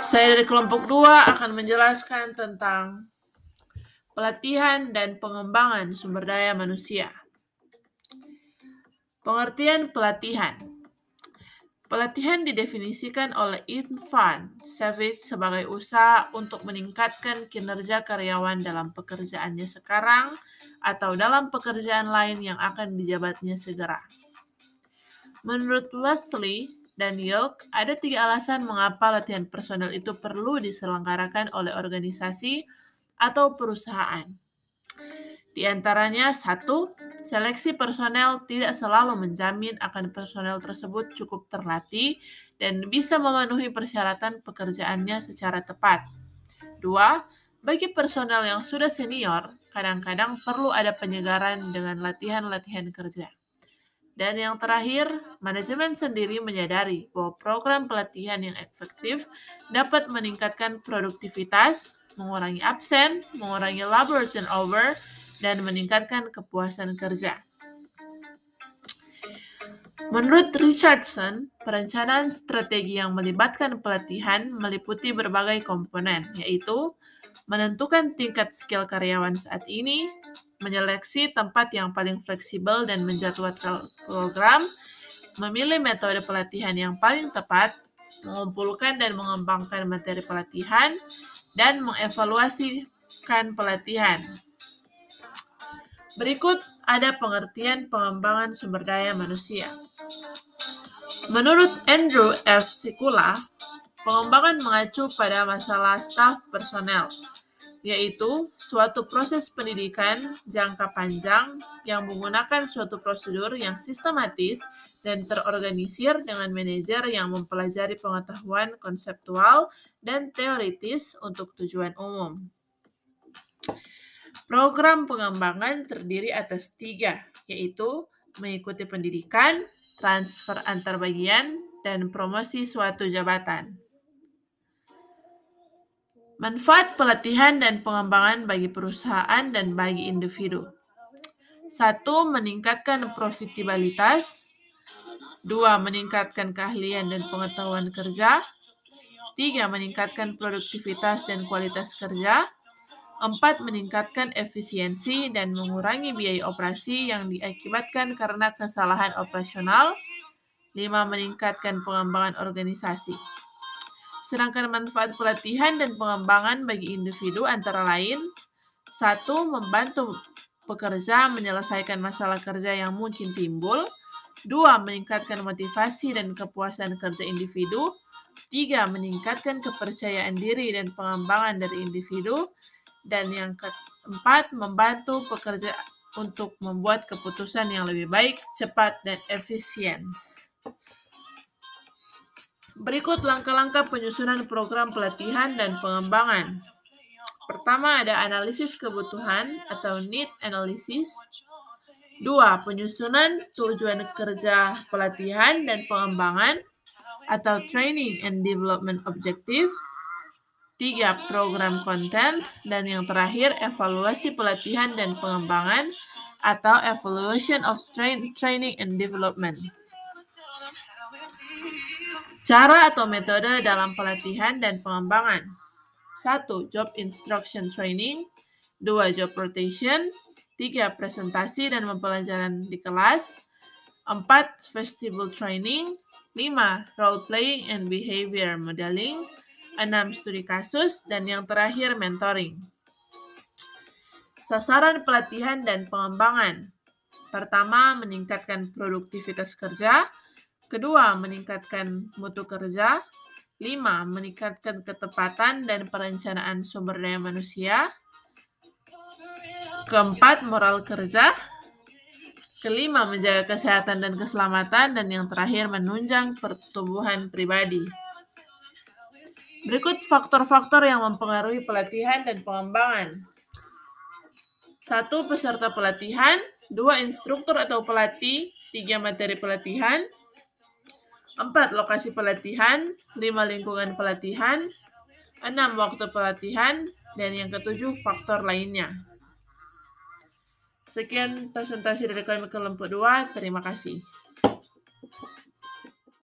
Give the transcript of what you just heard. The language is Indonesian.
Saya dari kelompok 2 akan menjelaskan tentang pelatihan dan pengembangan sumber daya manusia. Pengertian pelatihan. Pelatihan didefinisikan oleh Ivan Savage sebagai usaha untuk meningkatkan kinerja karyawan dalam pekerjaannya sekarang atau dalam pekerjaan lain yang akan dijabatnya segera. Menurut Wesley dan York, ada 3 alasan mengapa latihan personel itu perlu diselenggarakan oleh organisasi atau perusahaan. Di antaranya, 1. Seleksi personel tidak selalu menjamin akan personel tersebut cukup terlatih dan bisa memenuhi persyaratan pekerjaannya secara tepat. 2. Bagi personel yang sudah senior, kadang-kadang perlu ada penyegaran dengan latihan-latihan kerja. Dan yang terakhir, manajemen sendiri menyadari bahwa program pelatihan yang efektif dapat meningkatkan produktivitas, mengurangi absen, mengurangi labor turnover, dan meningkatkan kepuasan kerja. Menurut Richardson, perencanaan strategi yang melibatkan pelatihan meliputi berbagai komponen, yaitu menentukan tingkat skill karyawan saat ini, menyeleksi tempat yang paling fleksibel dan menjadwalkan program, memilih metode pelatihan yang paling tepat, mengumpulkan dan mengembangkan materi pelatihan, dan mengevaluasikan pelatihan. Berikut ada pengertian pengembangan sumber daya manusia. Menurut Andrew F. Sikula, pengembangan mengacu pada masalah staf personel, yaitu suatu proses pendidikan jangka panjang yang menggunakan suatu prosedur yang sistematis dan terorganisir dengan manajer yang mempelajari pengetahuan konseptual dan teoritis untuk tujuan umum. Program pengembangan terdiri atas 3, yaitu mengikuti pendidikan, transfer antar bagian, dan promosi suatu jabatan. Manfaat pelatihan dan pengembangan bagi perusahaan dan bagi individu. 1. Meningkatkan profitabilitas. 2. Meningkatkan keahlian dan pengetahuan kerja. 3. Meningkatkan produktivitas dan kualitas kerja. 4. Meningkatkan efisiensi dan mengurangi biaya operasi yang diakibatkan karena kesalahan operasional. 5. Meningkatkan pengembangan organisasi. Sedangkan manfaat pelatihan dan pengembangan bagi individu antara lain: 1. Membantu pekerja menyelesaikan masalah kerja yang mungkin timbul. 2. Meningkatkan motivasi dan kepuasan kerja individu. 3. Meningkatkan kepercayaan diri dan pengembangan dari individu. Dan yang keempat, membantu pekerja untuk membuat keputusan yang lebih baik, cepat, dan efisien. Berikut langkah-langkah penyusunan program pelatihan dan pengembangan. Pertama, ada analisis kebutuhan atau need analysis. 2. Penyusunan tujuan kerja pelatihan dan pengembangan atau training and development objective. 3. Program content. Dan yang terakhir, evaluasi pelatihan dan pengembangan atau evaluation of training and development. Cara atau metode dalam pelatihan dan pengembangan. 1. Job instruction training. 2. Job rotation. 3. Presentasi dan pembelajaran di kelas. 4. Vestibular training. 5. Role playing and behavior modeling. 6. Studi kasus. Dan yang terakhir, mentoring. Sasaran pelatihan dan pengembangan. Pertama, meningkatkan produktivitas kerja. Kedua, meningkatkan mutu kerja. 5. Meningkatkan ketepatan dan perencanaan sumber daya manusia. Keempat, moral kerja. Kelima, menjaga kesehatan dan keselamatan. Dan yang terakhir, menunjang pertumbuhan pribadi. Berikut faktor-faktor yang mempengaruhi pelatihan dan pengembangan. 1. Peserta pelatihan. 2. Instruktur atau pelatih. 3. Materi pelatihan. 4. Lokasi pelatihan. 5. Lingkungan pelatihan. 6. Waktu pelatihan. Dan yang ke-7, faktor lainnya. Sekian presentasi dari kami kelompok 2. Terima kasih.